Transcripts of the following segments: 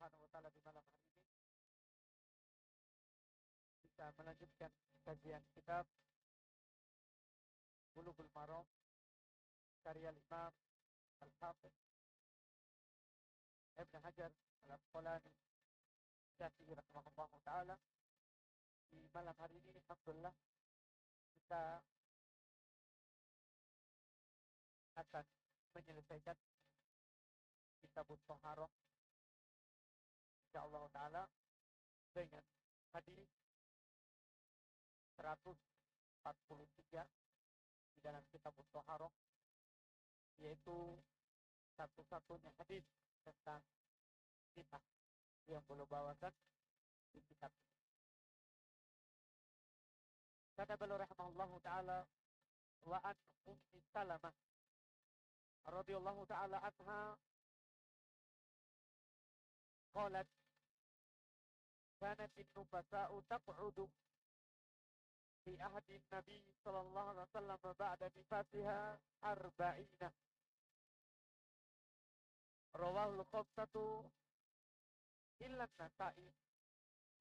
Subhanahu wa taala di malam hari ini bisa melanjutkan kajian kitab Bulughul Maram karya Imam Al-Hafiz Ibn Hajar Al-Asqalani Syafi'i rahimahullah taala. Di malam hari ini alhamdulillah kita akan menyelesaikan kitab Thaharah insyaallah taala dengan hadis 143 di dalam kitab Thaharah, yaitu satu-satunya hadis tentang kita yang boleh bawakan di kitab. Kata beliau rahimahullahu taala, wa an Ummi Salamah radhiyallahu taala anha qalat kanat an-nufasa'u taq'udu fi ahdi Nabi sallallahu alaihi wasallam ba'da nifasiha 40. Rawahu al-khamsatu illa an-Nasa'i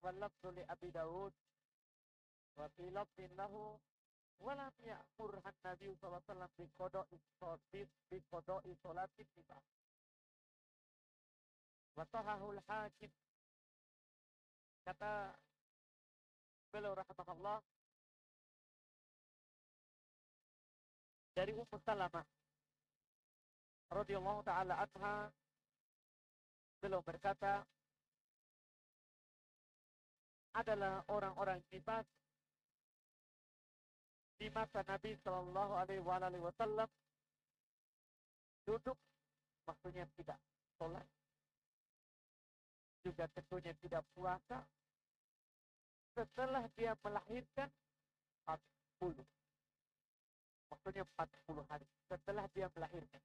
wal lafzu li Abi Dawud wa fi lafzin lahu wa lam ya'murha an-nabiy sallallahu alaihi wasallam bi qada'i salatin nifas. Wa sahahu al-Hakim. Kata beliau rahimahullah dari Ummu Salamah radhiyallahu taala anha, beliau berkata, adalah orang-orang nifas di masa Nabi sallallahu alaihi wasallam duduk, maksudnya tidak sholat, juga tentunya tidak puasa setelah dia melahirkan 40. Maksudnya 40 hari setelah dia melahirkan.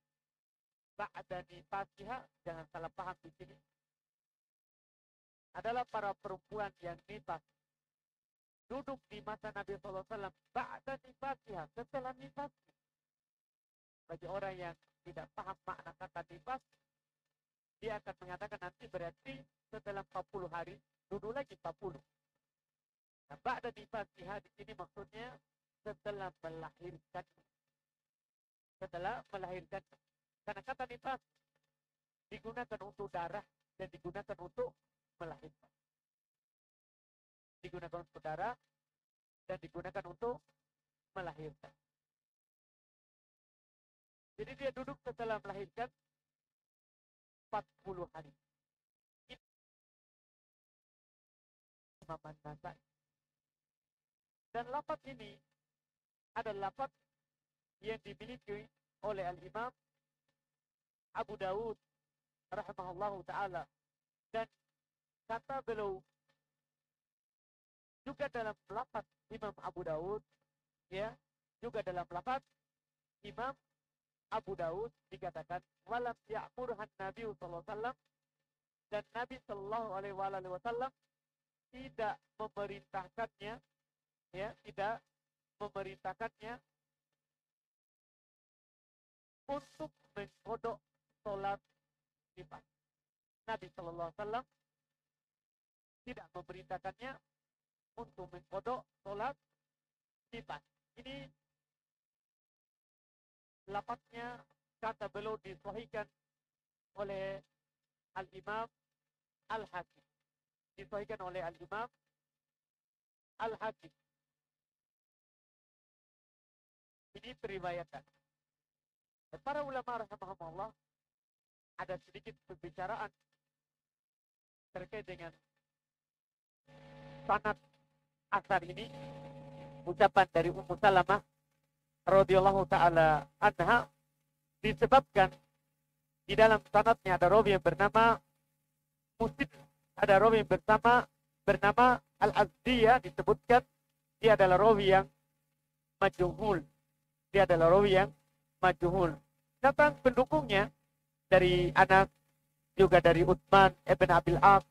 Ba'da nifasiha, jangan salah paham di sini, adalah para perempuan yang nifas duduk di masa Nabi sallallahu alaihi wasallam ba'da nifasiha, setelah nifas. Bagi orang yang tidak paham makna kata nifas, dia akan mengatakan nanti berarti setelah 40 hari duduk lagi 40. Nah, ba'da nifasiha di sini maksudnya setelah melahirkan. Setelah melahirkan. Karena kata nifas digunakan untuk darah dan digunakan untuk melahirkan. Digunakan untuk darah dan digunakan untuk melahirkan. Jadi dia duduk setelah melahirkan 40 hari. Imam An-Nasai. Dan lafaz ini adalah lafaz yang dimiliki oleh Al-Imam Abu Dawud rahimahullahu ta'ala. Dan kata beliau juga dalam lafaz Imam Abu Dawud, ya, juga dalam lafaz Imam Abu Dawud dikatakan walam ya'murhan Nabi sallallahu alaihi wasallam, dan Nabi sallallahu alaihi wasallam tidak memerintahkannya, ya, tidak memerintahkannya untuk mengkodok sholat nifas. Nabi sallallahu alaihi wasallam tidak memerintahkannya untuk mengkodok sholat nifas. Ini lafaznya, kata beliau, disahihkan oleh Al-Imam Al-Hakim. Disahihkan oleh Al-Imam Al-Hakim. Ini periwayatan. Dan para ulama rahimahumullah ada sedikit pembicaraan terkait dengan sanad asar ini, ucapan dari Ummu Salamah radhiyallahu taala anha, disebabkan di dalam sanadnya ada rawi yang bernama Muslim, ada rawi yang bernama Al-Azdiyah, disebutkan dia adalah rawi yang majhul. Dia adalah rawi yang majhul. Datang pendukungnya dari Anas, juga dari Utsman ibn Abil As,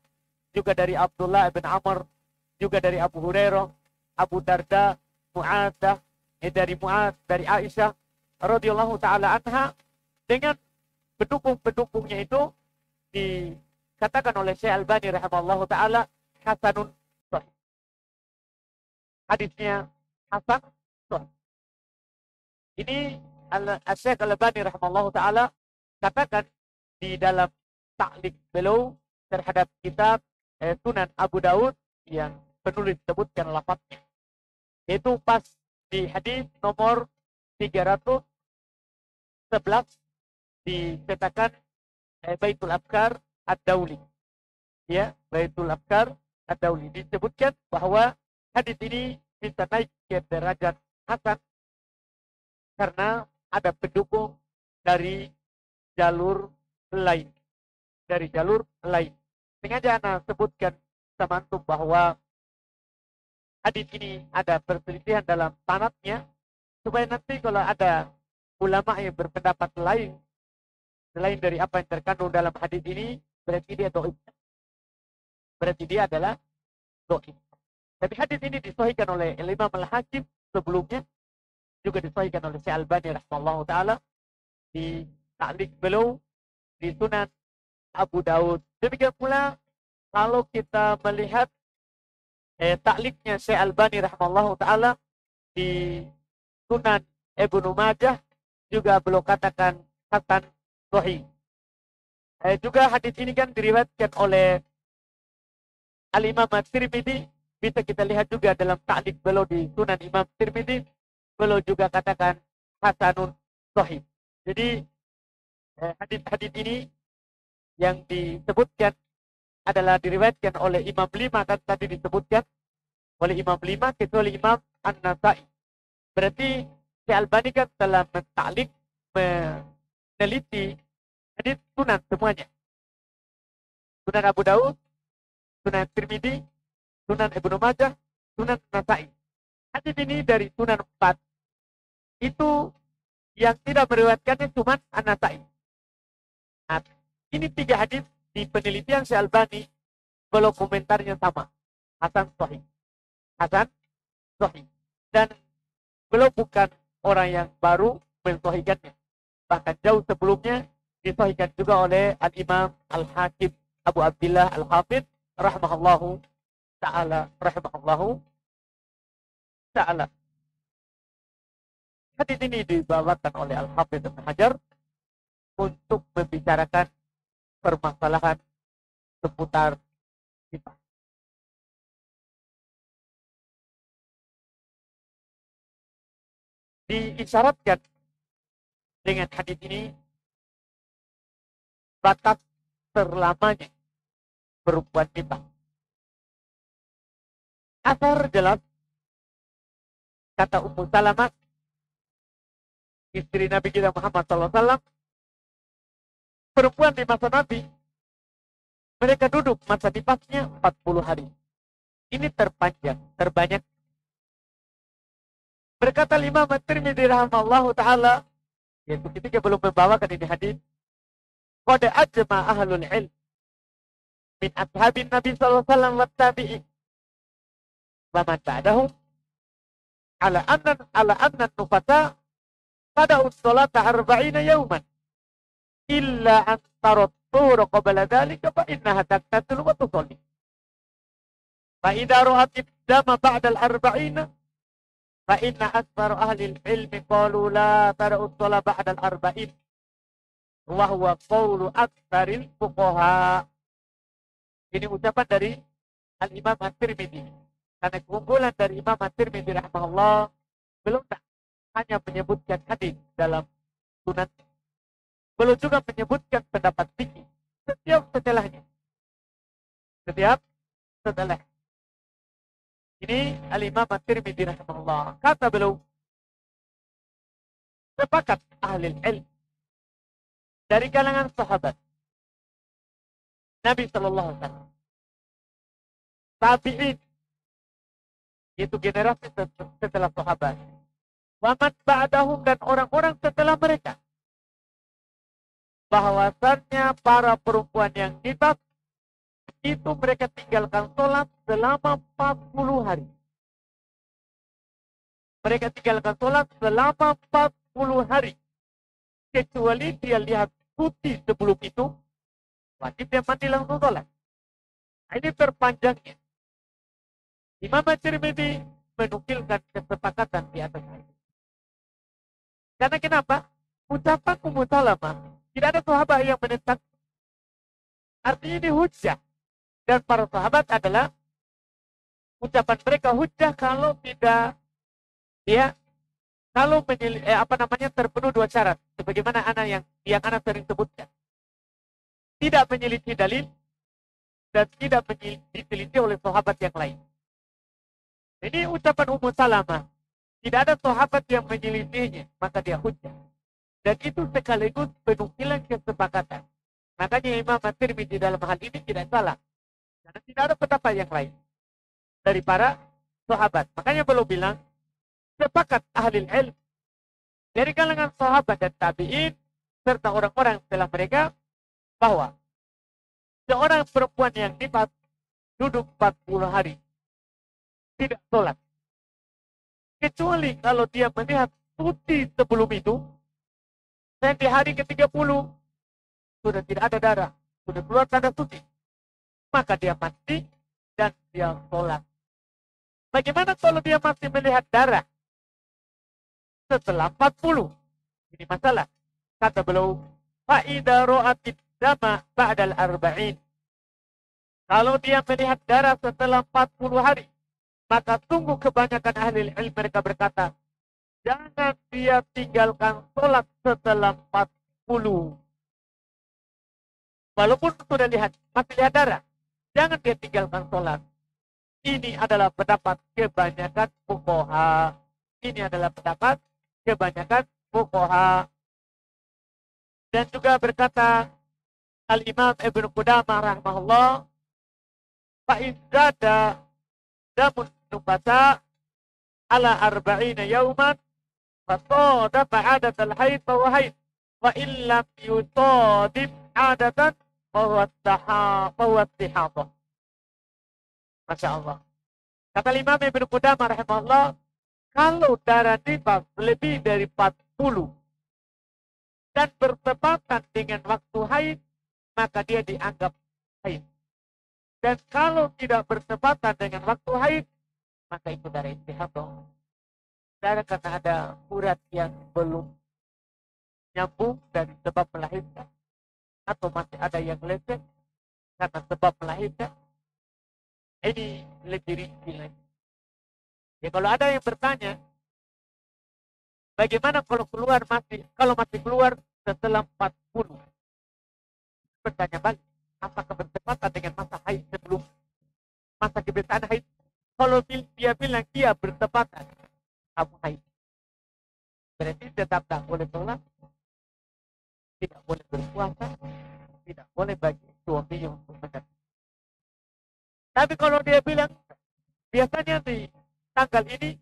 juga dari Abdullah ibn Amr, juga dari Abu Hurairah, Abu Darda, Mu'adzah, dari Mu'adz, dari Aisyah radhiyallahu taala anha, dengan pendukung-pendukungnya itu dikatakan oleh Syekh Albani rahimahullahu taala hasanun sahih. Hadisnya hasan sahih. Ini Syekh Albani rahimahullahu taala katakan di dalam ta'liq beliau terhadap kitab Sunan Abu Daud yang penulis sebutkan lafaznya. Itu pas di hadis nomor 311 dikatakan Baitul Afkar Ad-Dauli. Ya, Baitul Afkar Ad-Dauli disebutkan bahwa hadis ini bisa naik ke derajat hasan karena ada pendukung dari jalur lain. Dari jalur lain. Sengaja Anda sebutkan sama antum bahwa hadis ini ada perselisihan dalam sanadnya supaya nanti kalau ada ulama yang berpendapat lain selain dari apa yang terkandung dalam hadis ini, berarti dia dhaif. Berarti dia adalah dhaif. Tapi hadis ini disahihkan oleh Imam Al-Hakim sebelumnya, juga disahihkan oleh Syekh Albani rahimahullahu taala di ta'liq beliau di Sunan Abu Daud. Demikian pula kalau kita melihat ta'liqnya Syekh Albani rahimahullahu taala di Sunan Ibnu Majah juga beliau katakan hasan sahih. Juga hadis ini kan diriwayatkan oleh Al-Imam At-Tirmidzi, bisa kita lihat juga dalam ta'liq beliau di Sunan Imam Tirmidzi, beliau juga katakan hasanun sahih. Jadi hadis-hadis ini yang disebutkan adalah diriwayatkan oleh Imam 5, kan tadi disebutkan oleh Imam 5 kecuali Imam An-Nasa'i. Berarti Syekh Albani kan telah mentaklik, meneliti hadis sunan semuanya. Sunan Abu Daud, Sunan Tirmidzi, Sunan Ibnu Majah, Sunan Nasa'i. Hadis ini dari Sunan 4 itu yang tidak meriwayatkannya cuma An-Nasa'i. Nah, ini 3 hadis di penelitian Syekh Albani, kalau komentarnya sama, hasan sahih. Hasan sahih. Dan beliau bukan orang yang baru mensahihkannya. Bahkan jauh sebelumnya disahihkan juga oleh Al-Imam Al-Hakim Abu Abdillah Al-Hafidh rahimahullahu ta'ala. Hadis ini dibawakan oleh Al-Hafidh Ibnu Hajar untuk membicarakan permasalahan seputar sifat. Diisyaratkan dengan hadis ini batas terlamanya perempuan sifat. Asar jelas kata Ummu Salamah, istri Nabi kita Muhammad SAW, perempuan di masa Nabi, mereka duduk masa nifasnya 40 hari. Ini terpanjang, terbanyak. Berkata Imam At-Tirmidzi rahimahullahu taala, yaitu ketika belum membawakan ini hadis, qad ajma ahlul ilm min ashabin Nabi sallallahu alaihi wasallam wat tabi'in wa man ba'dahum ala anna nufasa tada'u sholata 40 yawman illa an tarattur qabla dhalika fa innaha taqtatul wa tusalli. Fa idza ra'at dama ba'da al-40 fa inna aktsara ahli al-ilmi qalu la tada'u sholat ba'da al-40 wa huwa qawlu aktsaril fuqaha. Ini ucapan dari Al-Imam At-Tirmidzi. Karena keunggulan dari Imam At-Tirmidzi rahimahullah, belum tak hanya menyebutkan hadis dalam sunan, belum juga menyebutkan pendapat fikih setiap setelahnya. Ini Al-Imam At-Tirmidzi rahimahullah. Kata beliau, sepakat ahli ilmu dari kalangan sahabat Nabi sallallahu alaihi wasallam, tabi'in, itu generasi setelah sahabat, wa man ba'dahum, dan orang-orang setelah mereka, bahwasannya para perempuan yang nifas itu mereka tinggalkan sholat selama 40 hari. Mereka tinggalkan sholat selama 40 hari. Kecuali dia lihat putih sebelum itu, wajib dia mandi langsung sholat. Nah, ini terpanjangnya. Imam At-Tirmidzi menukilkan kesepakatan di atas ini. Karena kenapa? Ucapan Ummu Salamah, tidak ada sahabat yang menentang. Artinya ini hujjah. Dan para sahabat adalah ucapan mereka hujjah kalau tidak dia kalau terpenuh dua syarat. Sebagaimana yang anak sering sebutkan. Tidak menyelidiki dalil dan tidak diteliti oleh sahabat yang lain. Ini ucapan Ummu Salamah. Tidak ada sahabat yang menyelidiknya, maka dia hujjah. Dan itu sekaligus penukilan kesepakatan. Makanya Imam At-Tirmidzi dalam hal ini tidak salah. Karena tidak ada pendapat yang lain dari para sahabat. Makanya belum bilang sepakat ahli ilmu dari kalangan sahabat dan tabi'in serta orang-orang setelah mereka bahwa seorang perempuan yang nifas duduk 40 hari tidak sholat. Kecuali kalau dia melihat putih sebelum itu, dan di hari ke-30 sudah tidak ada darah, sudah keluar tanda suci, maka dia mandi dan dia sholat. Bagaimana kalau dia masih melihat darah setelah 40? Ini masalah. Kata beliau, fa'idha ro'atid dama ba'dal arba'in. Kalau dia melihat darah setelah 40 hari, maka sungguh kebanyakan ahli ilmu mereka berkata, jangan dia tinggalkan sholat setelah 40. Walaupun sudah masih lihat darah, jangan dia tinggalkan sholat. Ini adalah pendapat kebanyakan fuqaha. Ini adalah pendapat kebanyakan fuqaha. Dan juga berkata Al-Imam Ibn Qudamah rahimahullah, fa'izada damun nubata ala arba'ina yauman fasada fa'adat al-haid bahwa haid wa illam yutadib adatan bahwa tihadah. Masya Allah. Kata Imam Ibn Qudamah rahimahullah, kalau darah nifas lebih dari 40 dan bertepatan dengan waktu haid, maka dia dianggap haid. Dan kalau tidak bertepatan dengan waktu haid, maka itu darah istihadah. Darah karena ada urat yang belum nyambung dari sebab melahirkan, atau masih ada yang lecet karena sebab melahirkan. Ini lebih rinci lagi. Ya, kalau ada yang bertanya, bagaimana kalau masih keluar setelah 40? Bertanya balik, apakah bertepatan dengan masa haid sebelum masa kebiasaan haid? Kalau dia bilang dia bertepatan, kamu haid. Berarti tetap tak boleh sholat, tidak boleh berpuasa, tidak boleh bagi suami untuk mendapat. Tapi kalau dia bilang, biasanya di tanggal ini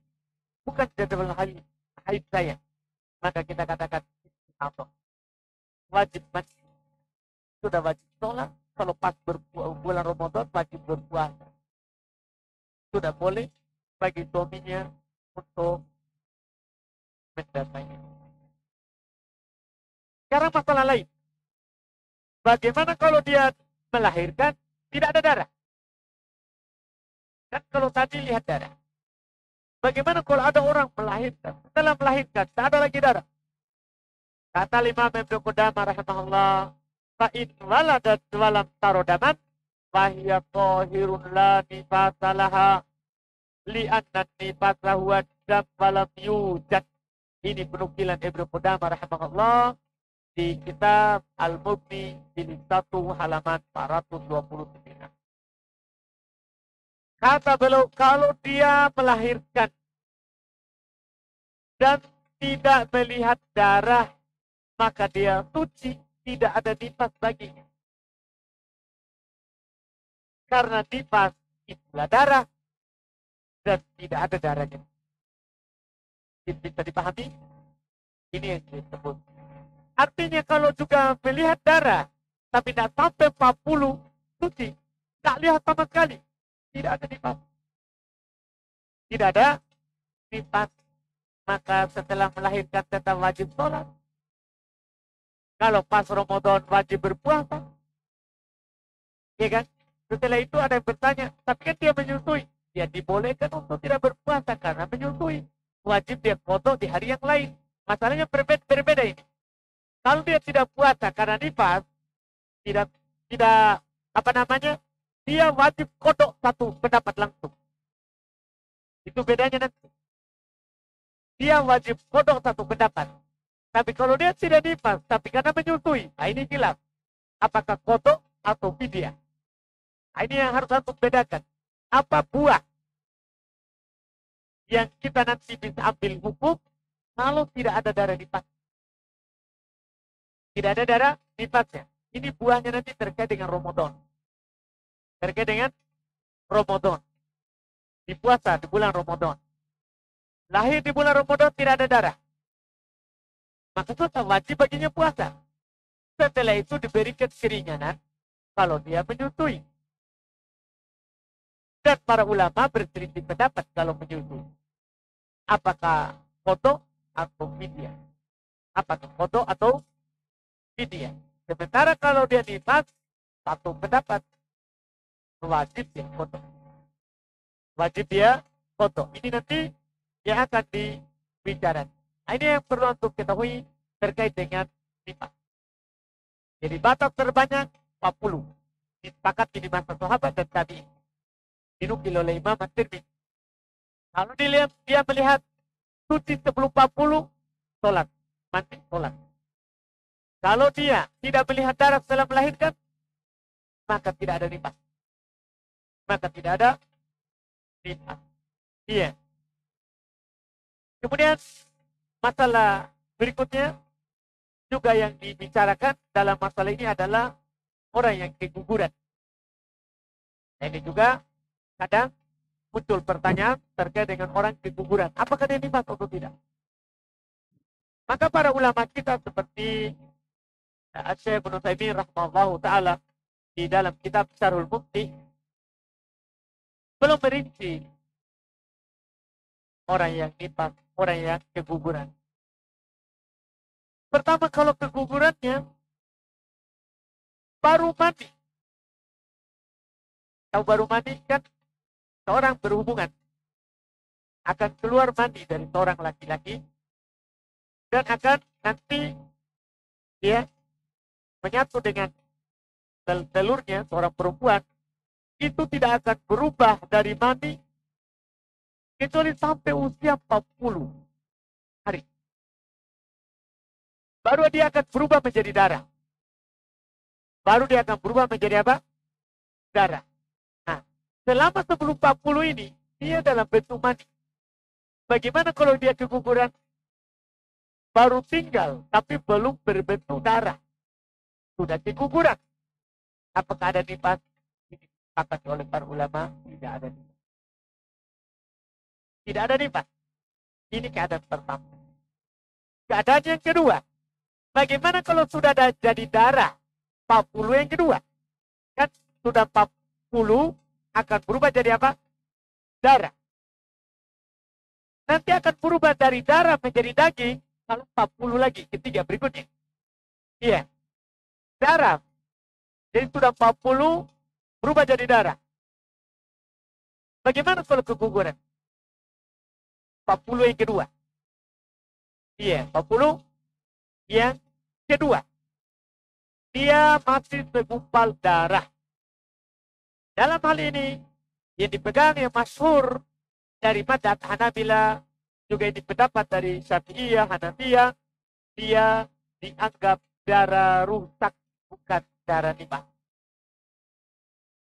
bukan jadwal haid saya, maka kita katakan apa? Wajib mandi, sudah wajib sholat. Kalau pas bulan Ramadan wajib berpuasa. Sudah boleh bagi suaminya untuk mendatangi. Sekarang masalah lain. Bagaimana kalau dia melahirkan tidak ada darah? Dan kalau tadi lihat darah. Bagaimana kalau ada orang melahirkan, setelah melahirkan tak ada lagi darah? Kata Imam Ibn Qudamah rahimahullah, fa'in waladat walam tarodaman, fahiya tahirun la nifasa laha, li'anna nifasa huwa dam walam yujad. Ini penukilan Ibn Qudamah rahimahullah di kitab Al-Mubni jilid 1 halaman 429. Kata beliau, kalau dia melahirkan dan tidak melihat darah, maka dia suci, tidak ada nifas baginya. Karena nifas itulah darah dan tidak ada darahnya. Bisa dipahami? Ini yang disebut. Artinya kalau juga melihat darah, tapi tidak sampai 40, suci. Tak lihat sama sekali. Tidak ada nifas. Tidak ada nifas. Maka setelah melahirkan tetap wajib sholat. Kalau pas Ramadan wajib berpuasa. Ya kan? Setelah itu ada yang bertanya, tapi kan dia menyusui. Dia dibolehkan untuk tidak berpuasa karena menyusui. Wajib dia foto di hari yang lain. Masalahnya berbeda ini. Kalau dia tidak puasa karena nifas, tidak apa namanya, dia wajib kodok satu pendapat langsung. Itu bedanya nanti. Dia wajib kodok satu pendapat. Tapi kalau dia tidak nifas, tapi karena menyusui, nah ini khilaf. Apakah kodok atau fidyah? Nah, ini yang harus untuk bedakan. Apa buah yang kita nanti bisa ambil hukum kalau tidak ada darah nifas? Tidak ada darah nifasnya. Ini buahnya nanti terkait dengan Ramadan. Terkait dengan Ramadan. Di puasa di bulan Ramadan. Lahir di bulan Ramadan tidak ada darah. Maka sudah wajib baginya puasa. Setelah itu diberikan keringanan kalau dia menyusui. Dan para ulama berselisih pendapat kalau menyusui. Apakah kodok atau fidyah? Apakah kodok atau fidyah? Sementara kalau dia nifas, satu pendapat, wajib dia kodok. Wajib dia kodok. Ini nanti yang akan dibicarakan. Nah, ini yang perlu untuk ketahui terkait dengan nifas. Jadi batas terbanyak 40. Disepakati di masa sahabat dan tabi'in. Dinukil oleh Imam At-Tirmidzi. Kalau dia melihat suci sebelum 40, sholat. Mandi, sholat. Kalau dia tidak melihat darah setelah melahirkan, maka tidak ada nifas. Maka tidak ada nifas. Iya. Kemudian masalah berikutnya juga yang dibicarakan dalam masalah ini adalah orang yang keguguran. Ini juga kadang muncul pertanyaan terkait dengan orang keguguran. Apakah dia nifas atau tidak? Maka para ulama kita seperti Syekh Ibnu Utsaimin rahimahullahu taala di dalam kitab Syarhul Mufti belum merinci orang yang nifas, orang yang keguguran. Pertama, kalau kegugurannya baru mandi. Kalau baru mandi kan seorang berhubungan akan keluar mandi dari seorang laki-laki dan akan nanti dia menyatu dengan telurnya seorang perempuan, itu tidak akan berubah dari mandi kecuali sampai usia 40 hari. Baru dia akan berubah menjadi darah. Baru dia akan berubah menjadi apa? Darah. Nah, selama sebelum 40 ini, dia dalam bentuk mandi. Bagaimana kalau dia keguguran? Baru tinggal, tapi belum berbentuk darah. Sudah keguguran. Apakah ada nifas? Ini disepakati oleh para ulama, tidak ada nifas. Tidak ada nifas. Ini keadaan pertama. Keadaan yang kedua, bagaimana kalau sudah ada jadi darah 40 yang kedua? Kan sudah 40 akan berubah jadi apa? Darah. Nanti akan berubah dari darah menjadi daging kalau 40 lagi ketiga berikutnya. Iya. Darah. Jadi sudah 40 berubah jadi darah. Bagaimana kalau keguguran? 40 yang kedua. Iya, 40 yang kedua. Dia masih segumpal darah. Dalam hal ini, yang dipegang yang masyhur dari madzhab Hanabila, juga yang dipendapat dari Syafi'iyah, Hanafiyah, dia dianggap darah rusak, bukan darah nifas.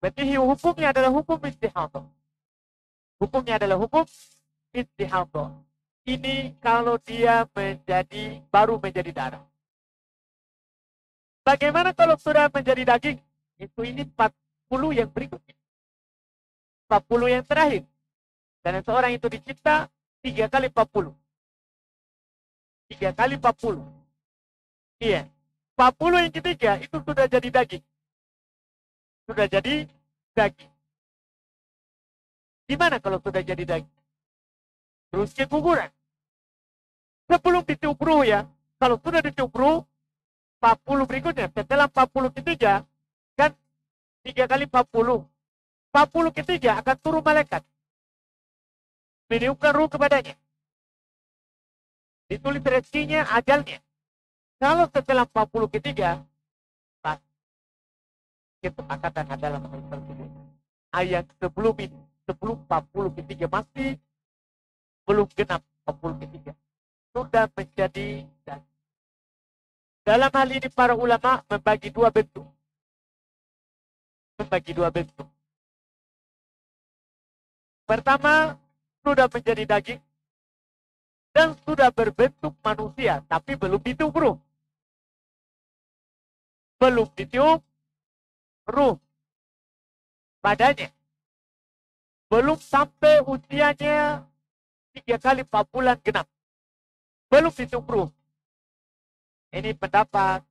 Berarti hukumnya adalah hukum istihadah. Hukumnya adalah hukum istihadah. Ini kalau dia baru menjadi darah. Bagaimana kalau sudah menjadi daging? Ini 40 yang berikutnya. 40 yang terakhir. Dan seorang itu dicipta 3 kali 40. 3 kali 40. Iya. 40 yang ketiga itu sudah jadi daging. Sudah jadi daging. Gimana kalau sudah jadi daging? Terus keguguran. Sebelum ditiup ruh ya. Kalau sudah ditiup ruh, 40 berikutnya. Setelah 40 ketiga, kan 3 kali 40. 40 ketiga akan turun malaikat. Meniupkan ruh kepadanya. Ditulis rezekinya, ajalnya. Kalau setelah 40 ketiga, kesepakatan adalah tersebut. Ayat sebelum ini, sebelum 40 ketiga masih belum genap 40 ketiga. Sudah menjadi daging. Dalam hal ini para ulama membagi dua bentuk. Pertama, sudah menjadi daging dan sudah berbentuk manusia, tapi belum ditiup ruh. Belum ditiup ruh badannya. Belum sampai usianya 3 kali 4 bulan genap. Belum ditiup ruh. Ini pendapat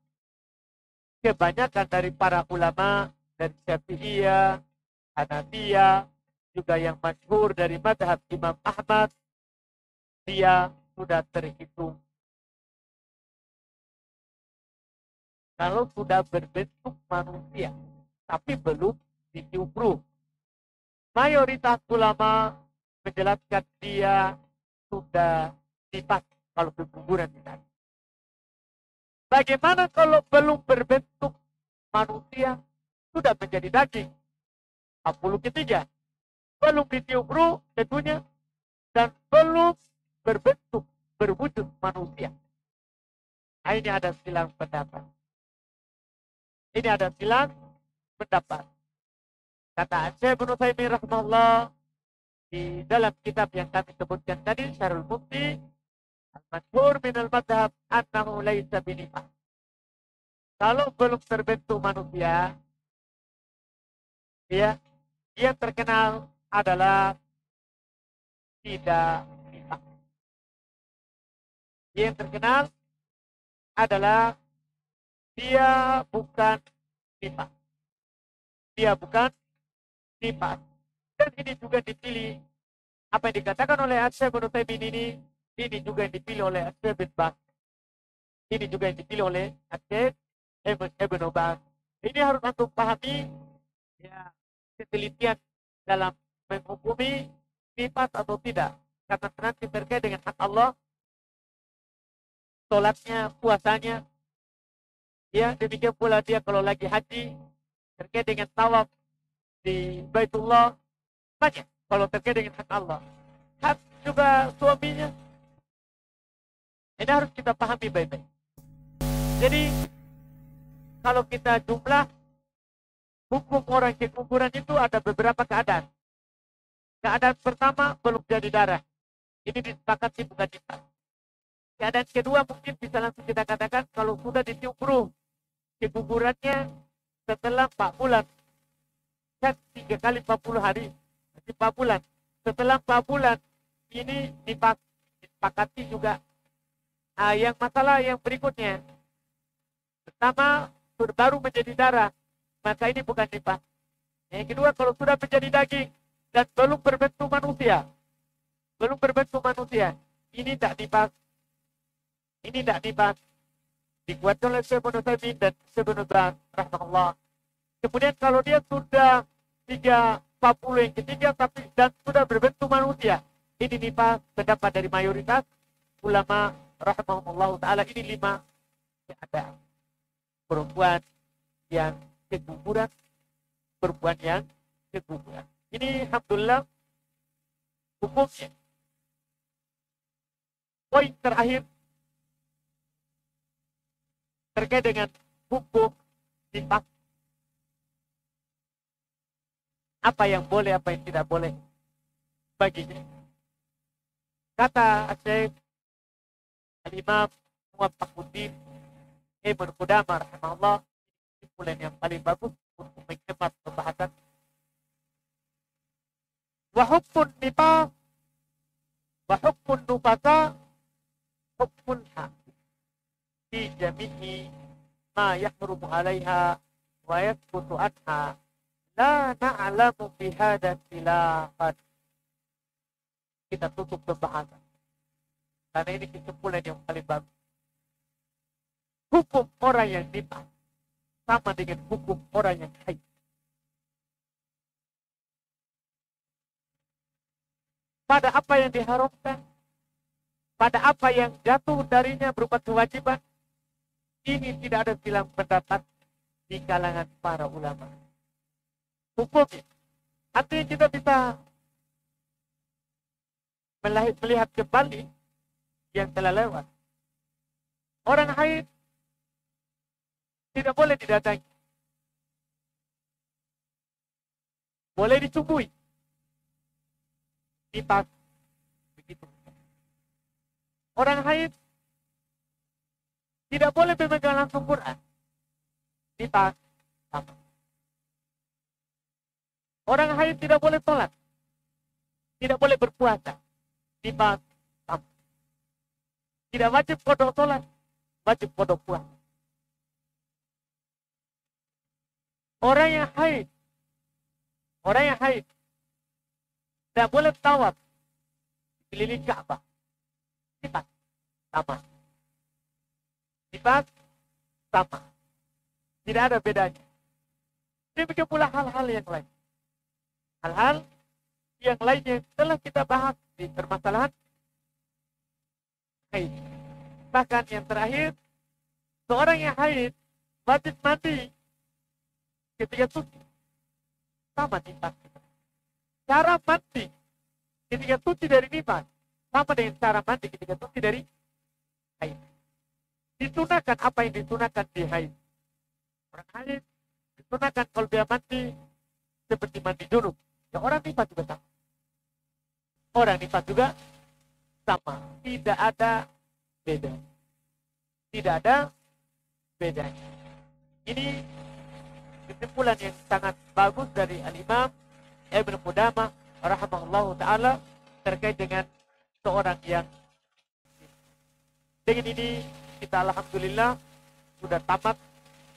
kebanyakan dari para ulama dari Syafi'iyah, Hanafiyah, juga yang masyhur dari mazhab Imam Ahmad, dia sudah terhitung. Kalau sudah berbentuk manusia, tapi belum ditiup ruh. Mayoritas ulama menjelaskan dia sudah nifas kalau berkuburan di sana. Bagaimana kalau belum berbentuk manusia, sudah menjadi daging? 40 ketiga. Belum ditiup ruh tentunya, dan belum berbentuk, berwujud manusia. Nah, ini ada silang pendapat. Kata Syekh Ibnu Utsaimin rahimahullah di dalam kitab yang kami sebutkan tadi, Syarhul Mufti, al-masyhur min al-madhab annahu laisa binifas. Kalau belum terbentuk manusia, yang terkenal adalah tidak nifas. Yang terkenal adalah dia bukan nifas. Dan ini juga dipilih, apa yang dikatakan oleh Syekh Ibnu Utsaimin ini juga yang dipilih oleh Syekh bin Baz. Ini juga yang dipilih oleh Syekh Ibnu Baz. Ini harus untuk pahami ya, ketelitian dalam menghukumi nifas atau tidak. Karena nanti terkait dengan hak Allah, sholatnya, puasanya, ya demikian pula dia kalau lagi haji, terkait dengan tawaf di Baitullah, banyak kalau terkait dengan hak Allah. Hak juga suaminya. Ini harus kita pahami baik-baik. Jadi, kalau kita jumlah hukum orang ke kuburan itu ada beberapa keadaan. Keadaan pertama, belum jadi darah. Ini disepakati bukan nifas. Keadaan kedua mungkin bisa langsung kita katakan kalau sudah ditiup ruh ke kuburannya setelah 4 bulan. Kan 3 kali 40 hari. Berarti 4 bulan. Setelah 4 bulan ini disepakati juga. Yang masalah yang berikutnya. Pertama, baru menjadi darah. Maka ini bukan nifas. Yang kedua, kalau sudah menjadi daging dan belum berbentuk manusia. Ini tidak nifas. Dikuatkan oleh Syekh Ibnu Utsaimin dan Syekh Ibnu Baz rahimahullah. Kemudian kalau dia sudah 40 yang ketiga dan sudah berbentuk manusia, ini nifas. Pendapat dari mayoritas ulama rahimahullah taala. Ini 5 keadaan perempuan yang keguguran. Ini alhamdulillah hukumnya. Poin terakhir terkait dengan hukum nifas. Apa yang boleh, apa yang tidak boleh baginya. Kata Syekh Al-Imam Muwaffaquddin Ibnu Qudamah rahimahullah, kesimpulan yang paling bagus untuk menghemat pembahasan. Wa hukmun nifas wa hukmun nufasa hukmun hak fi jami'i ma yahrumu 'alaiha wa yathbutu anha la na'lamu fi hadha khilafan. Kita tutup pembahasan karena ini kesimpulan yang paling bagus. Hukum orang yang nifas sama dengan hukum orang yang haid. pada apa yang diharamkan, pada apa yang jatuh darinya berupa kewajiban, ini tidak ada silang pendapat di kalangan para ulama. Hukumnya, artinya kita bisa melihat kembali yang telah lewat. Orang haid tidak boleh didatangi, boleh dicumbui, dipas, begitu. Orang haid tidak boleh memegang langsung Quran, dipas, sama. Orang haid tidak boleh sholat, tidak boleh berpuasa, dipas, sama. Tidak wajib kodok sholat, wajib kodok puasa. Orang yang haid tidak boleh tawaf keliling Ka'bah, dipas, sama. Dipas, sama. Tidak ada bedanya. Demikian pula hal-hal yang lain. Hal-hal yang lainnya telah kita bahas di permasalahan haid. Bahkan yang terakhir, seorang yang haid wajib mandi ketika suci. Sama nifas. Cara mandi ketika suci dari nifas sama dengan cara mandi ketika suci dari haid. Disunahkan apa yang disunahkan di haid. Orang haid disunahkan kalau dia mandi seperti mandi junub. Ya, orang nifas juga sama. Orang nifas juga sama. Tidak ada beda. Tidak ada bedanya. Ini kesimpulan yang sangat bagus dari Al-Imam Ibn Qudamah rahimahullahu ta'ala terkait dengan seorang yang dengan ini kita alhamdulillah sudah tamat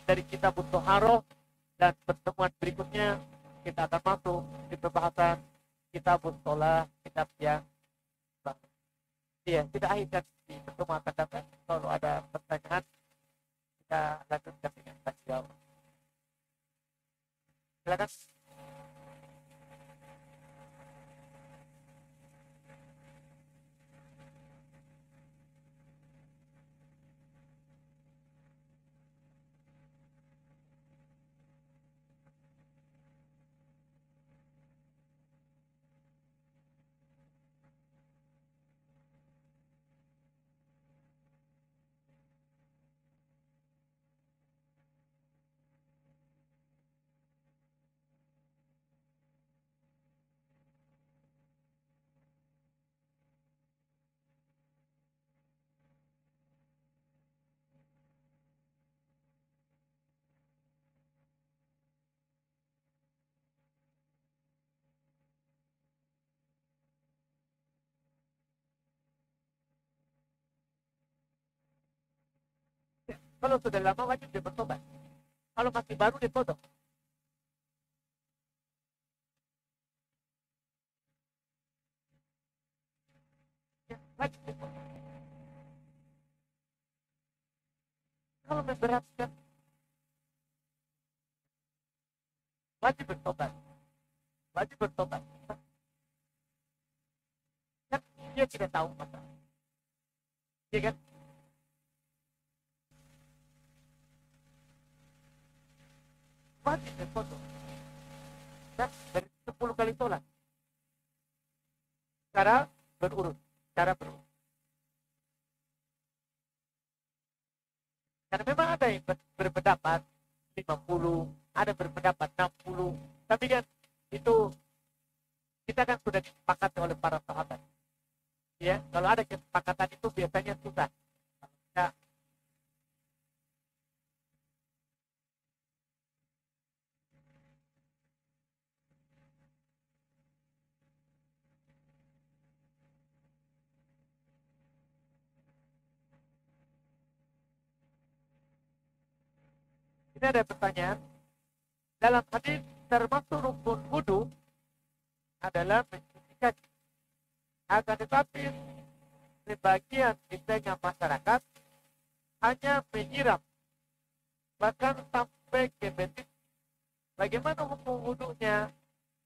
dari kitab Thaharah, dan pertemuan berikutnya kita akan masuk di pembahasan kitab Shalah, kitab yang baru. Iya, kita akhirkan di pertemuan akan datang. Kalau ada pertanyaan kita lanjutkan dengan tanya jawab. Silakan. Kalau sudah lama wajib dia bertobat. Kalau masih baru dia kodok. Ya, wajib dia kodok. Kalau memberatkan, wajib bertobat. Wajib bertobat. Kan dia tidak tahu masalah. Iya kan? Wajib berkodok. Dan dari 10 kali sholat. Cara berurut. Karena memang ada yang berpendapat 50, ada berpendapat 60. Tapi kan itu kita kan sudah disepakati oleh para sahabat. Ya, kalau ada kesepakatan itu biasanya susah. Ya, ini ada pertanyaan. Dalam hadis termasuk rukun wudu adalah mencuci kaki. Akan tetapi sebagian di tengah masyarakat hanya menyiram, bahkan sampai ke betis. Bagaimana hukum wudunya?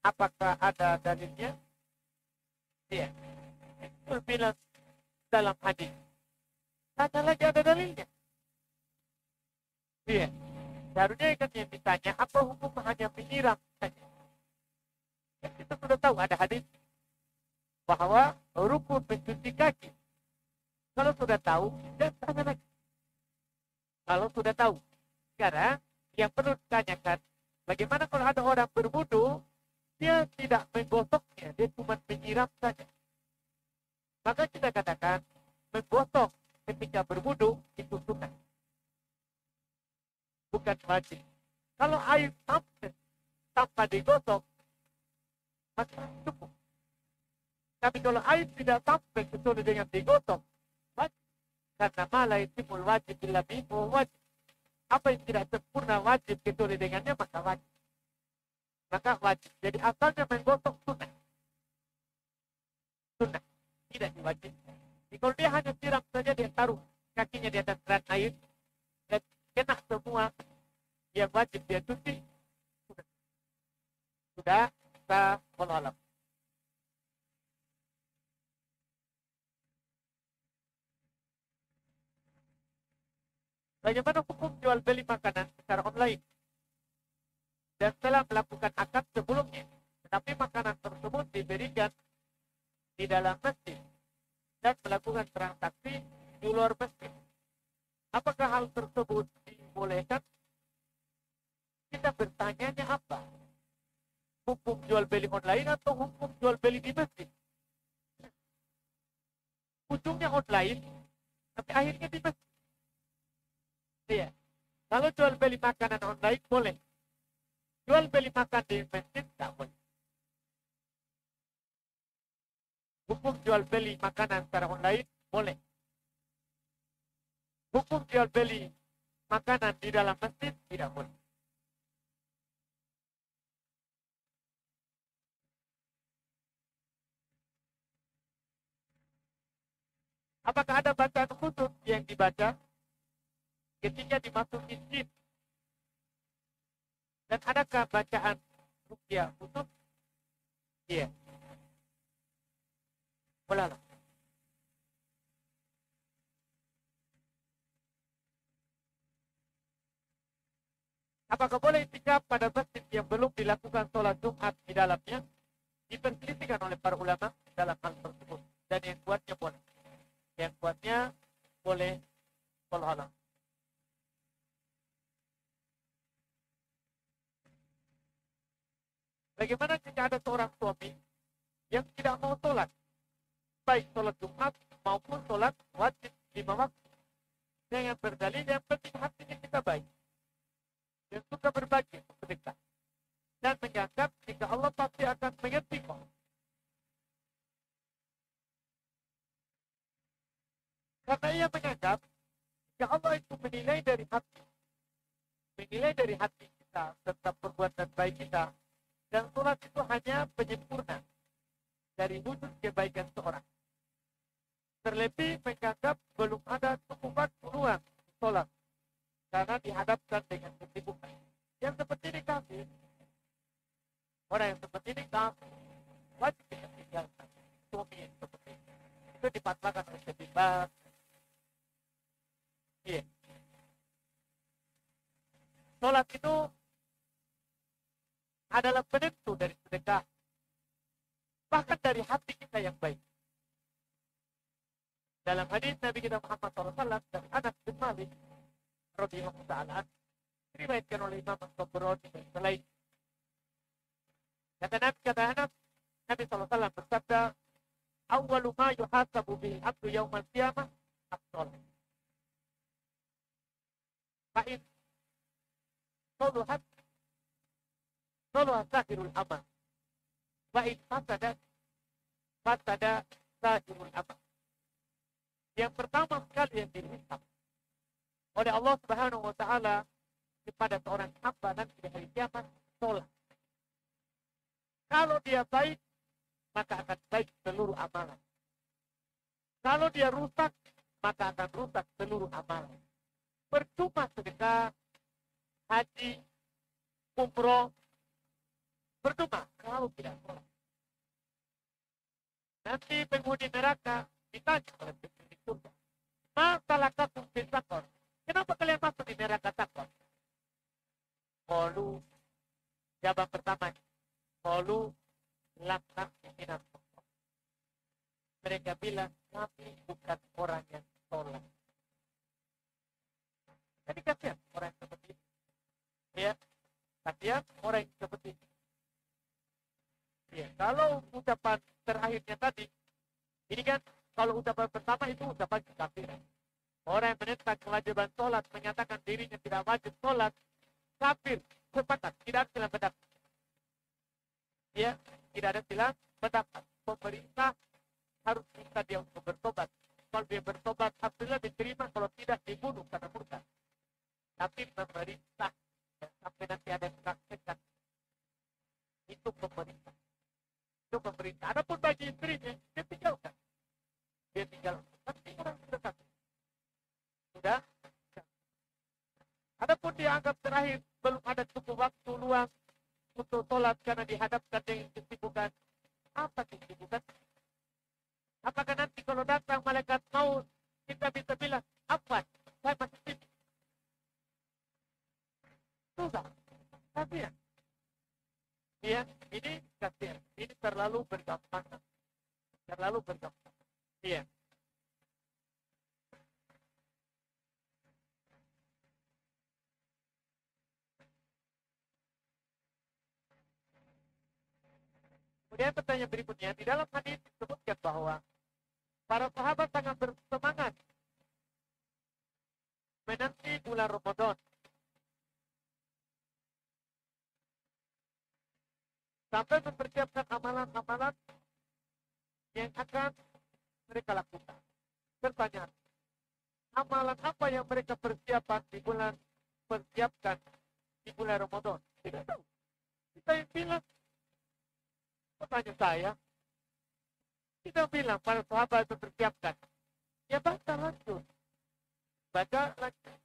Apakah ada dalilnya? Iya. Itu bilang dalam hadis. Tanya lagi ada dalilnya. Iya. Seharusnya kan yang ditanya apa hukum hanya menyiram saja. Ya, kita sudah tahu ada hadis bahwa rukun mencuci kaki. Kalau sudah tahu, jangan tanya lagi. Kalau sudah tahu. Sekarang yang perlu ditanyakan, bagaimana kalau ada orang berwudu, dia tidak menggosoknya, dia cuma menyiram saja. Maka kita katakan, menggosok ketika berwudu itu sunnah. Bukan wajib. Kalau air sampai tanpa digosok, maka cukup. Tapi kalau air tidak sampai kecuali dengan digosok, wajib. Karena malah itimul wajib bila bimu wajib. Apa yang tidak sempurna wajib kecuali dengannya, maka wajib. Maka wajib. Jadi asalnya menggosok sunnah. Sunnah. Tidak diwajibkan. Jadi kalau dia hanya siram saja, dia taruh kakinya di atas keran air, dan kena semua yang wajib dia cuci, sudah sah wallahualam. Bagaimana hukum jual beli makanan secara online dan telah melakukan akad sebelumnya, tetapi makanan tersebut diberikan di dalam masjid dan melakukan transaksi di luar masjid? Apakah hal tersebut dibolehkan? Kita bertanyanya apa? Hukum jual beli online atau hukum jual beli di masjid? Ujungnya online, tapi akhirnya di masjid. Iya. Kalau jual beli makanan online boleh. Jual beli makan di masjid tidak boleh. Hukum jual beli makanan secara online boleh. Hukum jual beli makanan di dalam masjid tidak boleh. Apakah ada bacaan khusus yang dibaca ketika dimasuki jin? Dan adakah bacaan ruqyah khusus? Iya. Boleh. Apakah boleh itikaf pada masjid yang belum dilakukan sholat Jumat di dalamnya? Diperselisihkan oleh para ulama dalam hal tersebut. Dan yang kuatnya boleh. Yang kuatnya boleh. Wallahu a'lam. Bagaimana jika ada seorang suami yang tidak mau sholat, baik sholat Jumat maupun sholat wajib 5 waktu, dengan berdalil yang penting hatinya kita baik, yang suka berbagi, sedekah, dan menganggap jika Allah pasti akan mengerti kok. Karena ia menganggap jika Allah itu menilai dari hati kita tentang perbuatan baik kita, dan sholat itu hanya penyempurna dari wujud kebaikan seorang. Terlebih menganggap belum ada cukupan peluang sholat karena dihadapkan dengan kesibukan. Yang seperti ini kafir. Orang yang seperti ini kafir. Wajib kita tinggalkan. Suami yang seperti ini. Itu dipatwakan oleh ketimbang. Iya. Sholat itu adalah penentu dari sedekah. Bahkan dari hati kita yang baik. Dalam hadis Nabi kita Muhammad SAW dari Anas bin Malik radhiyallahu ta'ala diriwayatkan oleh Imam At-Tabrani dan selain. Kata Anas, Nabi SAW bersabda, "Awwalu ma yuhasabu bihi abdu yaumal qiyamah as-shalah." Fa'in Soluhat sahirul amal. Wa'in fasada sahirul amal. Yang pertama sekali yang dihisab oleh Allah Subhanahu wa Ta'ala kepada seorang hamba nanti di hari kiamat, sholat. Kalau dia baik, maka akan baik seluruh amalan. Kalau dia rusak, maka akan rusak seluruh amalan. Percuma sedekah, haji, umroh, percuma kalau tidak sholat. Nanti penghuni neraka ditanya oleh penghuni surga. Masalahkakum fis saqar. Kenapa kalian masuk di neraka saqar? Qalu, jawaban pertama. Qalu lam na'ti minas shalihin. Mereka bilang kami bukan orang yang sholat. Jadi kasihan orang yang seperti ini. Ya, kasihan orang yang seperti ini. Ya, kalau ucapan terakhirnya tadi, ini kan kalau ucapan pertama itu ucapan kekafiran. Orang yang menentang kewajiban sholat, menyatakan dirinya tidak wajib sholat, kafir, sepakat, tidak ada silang pendapat. Ya, tidak ada silang pendapat. Pemerintah harus minta dia untuk bertobat. Kalau dia bertobat, alhamdulillah diterima. Kalau tidak, dibunuh karena murtad. Tapi pemerintah, ya, sampai nanti ada yang praktekkan, itu pemerintah. Itu pemerintah. Adapun bagi istrinya, dia tinggalkan. Dia tinggalkan. Tapi orang sudah kafir. Sudah. Adapun dia anggap terakhir belum ada cukup waktu luang untuk sholat karena dihadapkan dengan kesibukan. Apa kesibukan? Apakah nanti kalau datang malaikat maut kita bisa bilang apa? Saya masih sibuk. Sudah. Kasihan. Ya, ini kasihan. Ini terlalu bergampangan. Terlalu bergampangan. Iya. Kemudian pertanyaan berikutnya, di dalam hadis disebutkan bahwa para sahabat sangat bersemangat menanti bulan Ramadan. Sampai mempersiapkan amalan-amalan yang akan mereka lakukan. Pertanyaan, amalan apa yang mereka persiapkan di bulan Ramadan? Tidak tahu. Kita yang bilang, pertanyaan saya, kita bilang para sahabat mempersiapkan. Ya baca lanjut. Baca lanjut.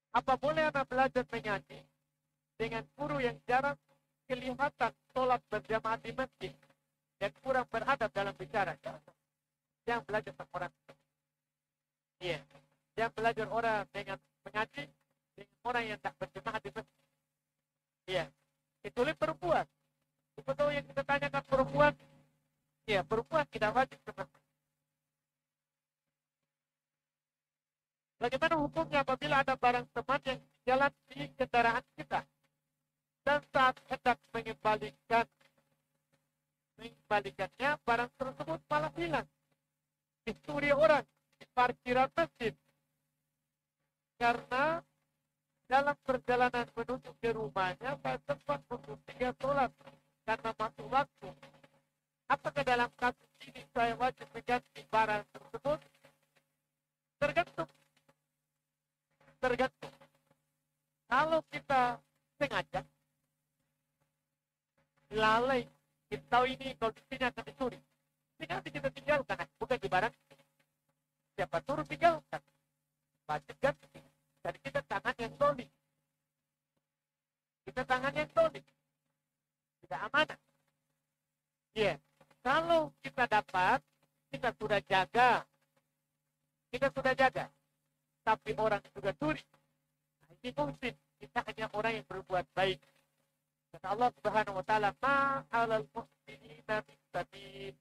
Apa boleh anak belajar menyanyi dengan guru yang jarang kelihatan sholat berjamaah di masjid dan kurang beradab dalam bicara? Yang belajar sama orang. Iya. Yang belajar orang dengan mengaji dengan orang yang tak berjamaah di masjid. Iya. Kecuali perempuan. Betul yang kita tanyakan perempuan. Iya, perempuan tidak wajib ke masjid. Bagaimana hukumnya apabila ada barang teman yang jalan di kendaraan kita dan saat hendak mengembalikannya barang tersebut malah hilang, dicuri orang di parkiran masjid karena dalam perjalanan menuju ke rumahnya saya sempat untuk 3 sholat karena masuk waktu. Apakah dalam kasus ini saya wajib mengganti barang tersebut? Tergantung. Kalau kita sengaja lalai, kita tahu ini kondisinya akan dicuri, nanti kita tinggalkan, bukan di barang. Siapa turun tinggalkan, wajib ganti. Jadi kita tangan yang dolim. Tidak amanah. Iya. Kalau kita dapat, kita sudah jaga. Tapi orang juga curi. Nah, ini mungkin kita hanya orang yang berbuat baik. Kata Allah Subhanahu wa taala, "Ma'alal muhsinina min sabil."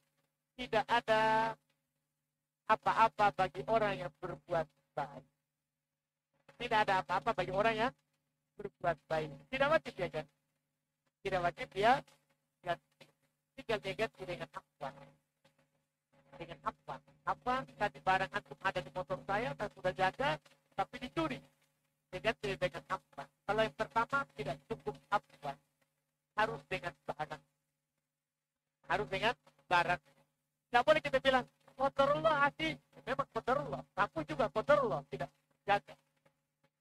Tidak ada apa-apa bagi orang yang berbuat baik. Tidak ada apa-apa bagi orang yang berbuat baik. Tidak wajib dia ganti. Tidak wajib dia ganti. Tinggal dia ganti dengan afwan. Apa tadi barang antum ada di motor saya sudah jaga tapi dicuri, dengan apa? Kalau yang pertama tidak cukup apa, harus dengan barang. Tidak boleh kita bilang qadarullah asih, memang qadarullah, aku juga qadarullah, tidak jaga.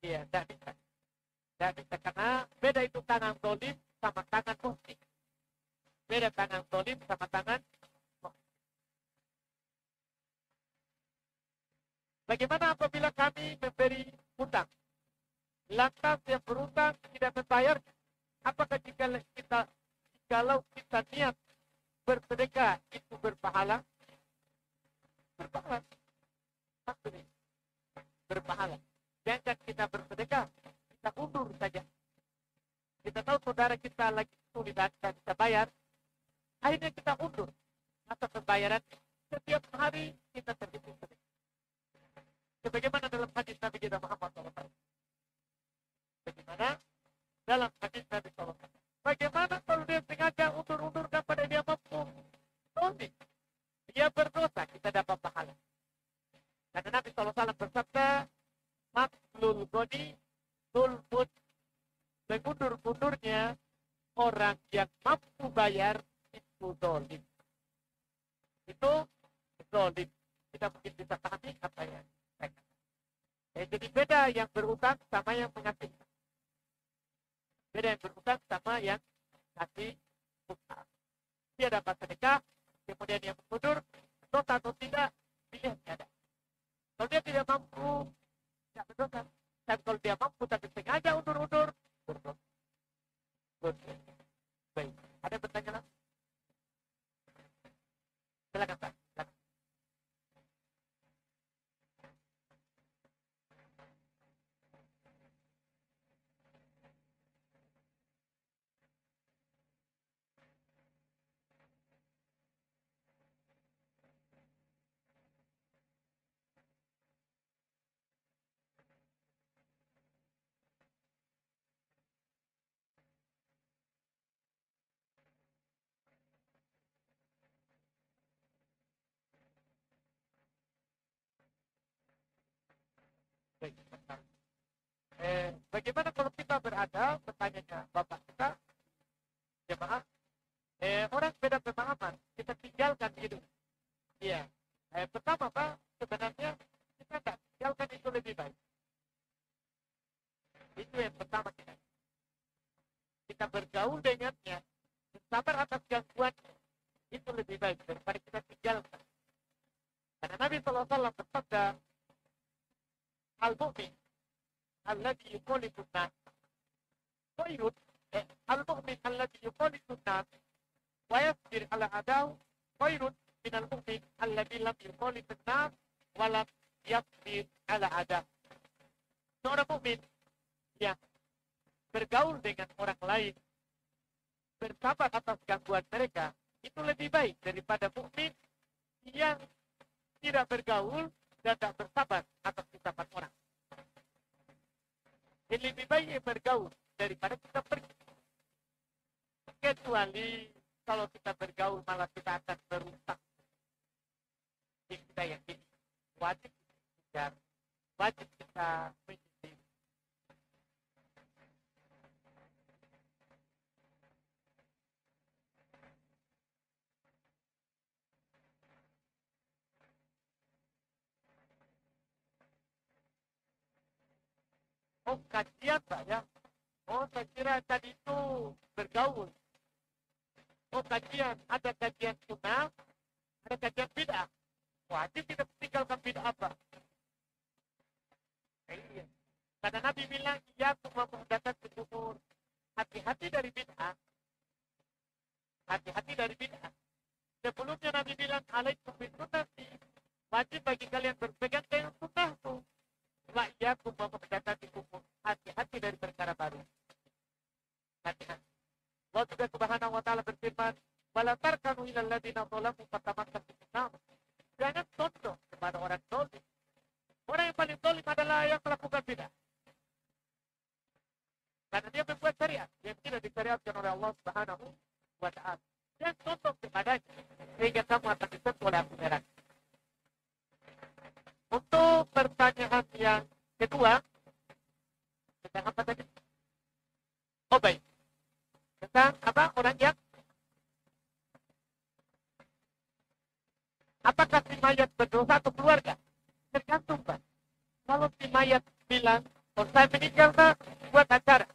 Iya, tidak bisa karena beda itu tangan zalim sama tangan muhsin. Beda tangan zalim sama tangan. Bagaimana apabila kami memberi hutang? orang yang berutang tidak membayar, apakah kalau kita niat bersedekah itu berpahala? Berpahala. Maksudnya berpahala. Jangan kita bersedekah, kita undur saja. Kita tahu saudara kita lagi kesulitan dan kita bayar, akhirnya kita undur masa pembayaran. Setiap hari kita terhitung sedekah. Sebagaimana dalam hadis Nabi kita Muhammad SAW. Bagaimana dalam hadis Nabi SAW. Bagaimana kalau dia sengaja undur-undurkan pada dia mampu? Dosa. Dia berdosa, kita dapat pahala. Karena Nabi SAW bersabda, maklul goni sulmud, mengundur-undurnya orang yang mampu bayar itu dolim. Itu dolim. Kita mungkin bisa pahami apa yang saya katakan. Jadi beda yang berutang sama yang mengasih. Beda yang berutang sama yang kasih utang. Dia dapat sedekah, kemudian dia mengundur, dosa atau tidak, pilihannya ada. Kalau dia tidak mampu, tidak berdosa. Dan kalau dia mampu tapi sengaja undur-undur, berdosa. Baik, ada pertanyaan? Silakan Pak. Silakan. Baik. Bagaimana kalau kita berada, pertanyaannya Bapak kita, jemaah, orang beda pemahaman, kita tinggalkan hidup. Iya. Pertama Pak, sebenarnya kita tak tinggalkan itu lebih baik. Itu yang pertama kita. Kita bergaul dengannya, sabar atas gangguan, itu lebih baik daripada kita tinggalkan. Karena Nabi SAW bersabda, al-mu'min alladhi yukhalitu an-nas khairun al-mu'min alladhi yukhalitu an-nas wa yasbir ala adaw khairun min al-mu'min alladhi lam yukhalitu an-nas wa lam yasbir ala adaw. Seorang mukmin yang bergaul dengan orang lain, bersabar atas gangguan mereka, itu lebih baik daripada mukmin yang tidak bergaul dan tidak bersabar atas ucapan orang. Jadi lebih baik bergaul daripada kita pergi. Kecuali kalau kita bergaul malah kita akan berusak. Jadi kita yakin wajib kita menyisir. Oh, kajian Pak ya. Oh, saya kira tadi itu bergaul. Oh, kajian. Ada kajian sunnah, ada kajian bid'ah. Wajib kita tinggalkan bid'ah Pak. Iya. Karena Nabi bilang, iya semua muhdatsat umur. Hati-hati dari bid'ah. Hati-hati dari bid'ah. Sebelumnya Nabi bilang, alaikum bisunnati. Wajib bagi kalian berpegang dengan sunnahku. Wa'iyyakum wa muhdatsati umur. Hati-hati dari perkara baru. Hati-hati. Allah juga Subhanahu wa taala berfirman, "Wala tarkanu ilal ladzina zalamu fatamassakum bin-nar." Jangan condong kepada orang zalim. Orang yang paling zalim adalah yang melakukan bid'ah. Karena dia membuat syariat yang tidak disyariatkan oleh Allah Subhanahu wa taala. Jangan condong kepadanya sehingga kamu akan disebut oleh api neraka. Untuk pertanyaan yang kedua, tentang apa tadi? Oh baik. Tentang apa? Orang yang apakah si mayat berdosa atau keluarga? Tergantung Pak. Kalau si mayat bilang, oh saya meninggal Pak, buat acara.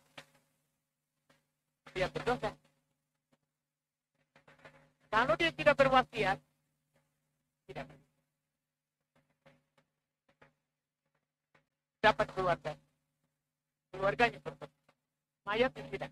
Dia berdosa. Kalau dia tidak berwasiat, tidak berdosa. Dapat keluarga. keluarganya tersebut. Mayatnya tidak.